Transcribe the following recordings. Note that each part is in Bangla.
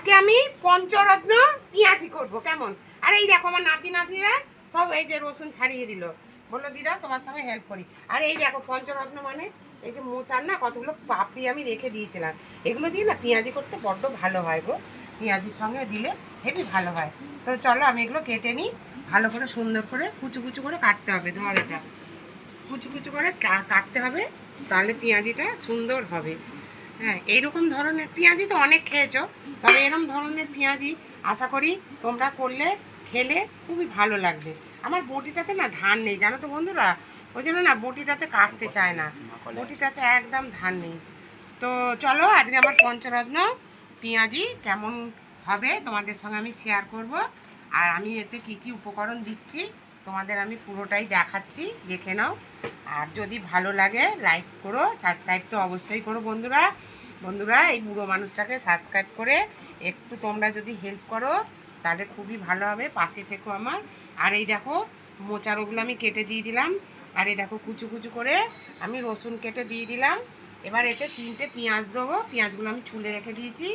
আজকে আমি পঞ্চরত্ন পেঁয়াজি করব কেমন। আর এই দেখো আমার নাতি নাতনিরা সব এই যে রসুন ছাড়িয়ে দিল, বললো দিদা তোমার সঙ্গে হেল্প করি। আর এই দেখো পঞ্চরত্ন মানে এই যে মোচার না কতগুলো পাপড়ি আমি রেখে দিয়েছিলাম, এগুলো দিয়ে না পেঁয়াজি করতে বড্ড ভালো হয় গো, পেঁয়াজির সঙ্গে দিলে হেবি ভালো হয়। তো চলো আমি এগুলো কেটে নিই, ভালো করে সুন্দর করে কুচু কুচু করে কাটতে হবে। ধর এটা কুচু কুচু করে কাটতে হবে, তাহলে পেঁয়াজিটা সুন্দর হবে। হ্যাঁ, এইরকম ধরনের পেঁয়াজি তো অনেক খেয়েছো, তবে এরকম ধরনের পেঁয়াজি আশা করি তোমরা করলে খেলে খুবই ভালো লাগবে। আমার বটিটাতে না ধান নেই জানো তো বন্ধুরা, ওই জন্য না বটিটাতে কাটতে চায় না, বটিটাতে একদম ধান নেই। তো চলো আজকে আমার পঞ্চরত্ন পেঁয়াজি কেমন হবে তোমাদের সঙ্গে আমি শেয়ার করব। আর আমি এতে কি কি উপকরণ দিচ্ছি তোমাদের আমি পুরোটাই দেখাচ্ছি, দেখে নাও। আর যদি ভালো লাগে লাইক করো, সাবস্ক্রাইব তো অবশ্যই করো বন্ধুরা। বন্ধুরা এই বুড়ো মানুষটাকে সাবস্ক্রাইব করে একটু তোমরা যদি হেল্প করো তাহলে খুবই ভালো হবে, পাশে থেকো আমার। আর এই দেখো মোচারোগুলো আমি কেটে দিয়ে দিলাম, আর এই দেখো কুচু কুচু করে আমি রসুন কেটে দিয়ে দিলাম। এবার এতে 3টে পেঁয়াজ দেবো, পেঁয়াজগুলো আমি ছুলে রেখে দিয়েছি।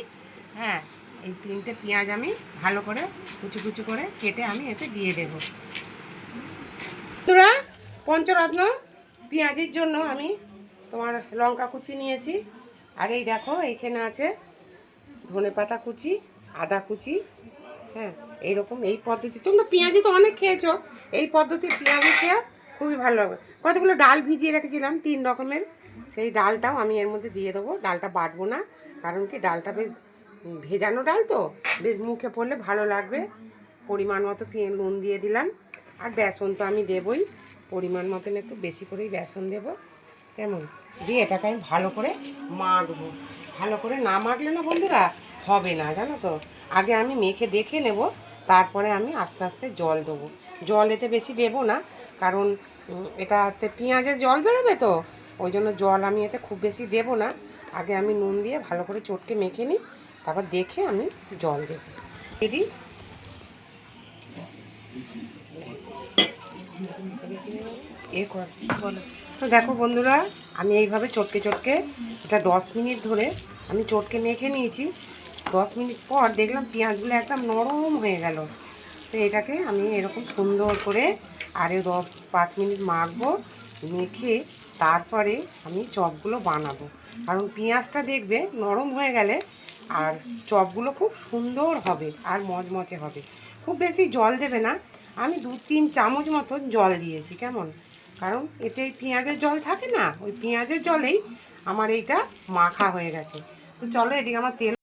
হ্যাঁ, এই 3টে পেঁয়াজ আমি ভালো করে কুচু কুচু করে কেটে আমি এতে দিয়ে দেবো। বন্ধুরা পঞ্চরত্ন পেঁয়াজির জন্য আমি তোমার লঙ্কা কুচি নিয়েছি, আর এই দেখো এইখানে আছে ধনেপাতা কুচি, আদা কুচি। হ্যাঁ, এইরকম এই পদ্ধতি তোমরা পেঁয়াজি তো অনেক খেয়েছো, এই পদ্ধতির পেঁয়াজি খেয়ে খুবই ভালো লাগবে। কতগুলো ডাল ভিজিয়ে রেখেছিলাম 3 রকমের, সেই ডালটাও আমি এর মধ্যে দিয়ে দেবো। ডালটা বাটবো না, কারণ কি ডালটা বেশ ভেজানো ডাল তো, বেশ মুখে পড়লে ভালো লাগবে। পরিমাণ মতো নুন দিয়ে দিলাম, আর বেসন তো আমি দেবই, পরিমাণ মতন একটু বেশি করেই বেসন দেবো কেমন। দিয়ে এটাকে আমি ভালো করে মাখবো, ভালো করে না মাখলে না বন্ধুরা হবে না জানো তো। আগে আমি মেখে দেখে নেব, তারপরে আমি আস্তে আস্তে জল দেবো। জল এতে বেশি দেবো না, কারণ এটাতে পেঁয়াজের জল বেরোবে তো, ওই জন্য জল আমি এতে খুব বেশি দেবো না। আগে আমি নুন দিয়ে ভালো করে চটকে মেখে নিই, তারপর দেখে আমি জল দেবো। দিদি বলো। তো দেখো বন্ধুরা আমি এইভাবে চটকে চটকে এটা 10 মিনিট ধরে আমি চটকে মেখে নিয়েছি। 10 মিনিট পর দেখলাম পেঁয়াজগুলো একদম নরম হয়ে গেল। তো এটাকে আমি এরকম সুন্দর করে আরও 5 মিনিট মাখবো, মেখে তারপরে আমি চপগুলো বানাবো। কারণ পেঁয়াজটা দেখবে নরম হয়ে গেলে আর চপগুলো খুব সুন্দর হবে আর মচমচে হবে। খুব বেশি জল দেবে না, আমি 2-3 চামচ মতন জল দিয়েছি কেমন, কারণ এতে পেঁয়াজের জল থাকে না, ওই পেঁয়াজের জলেই আমার এইটা মাখা হয়ে গেছে। তো চলো এদিকে আমার তেল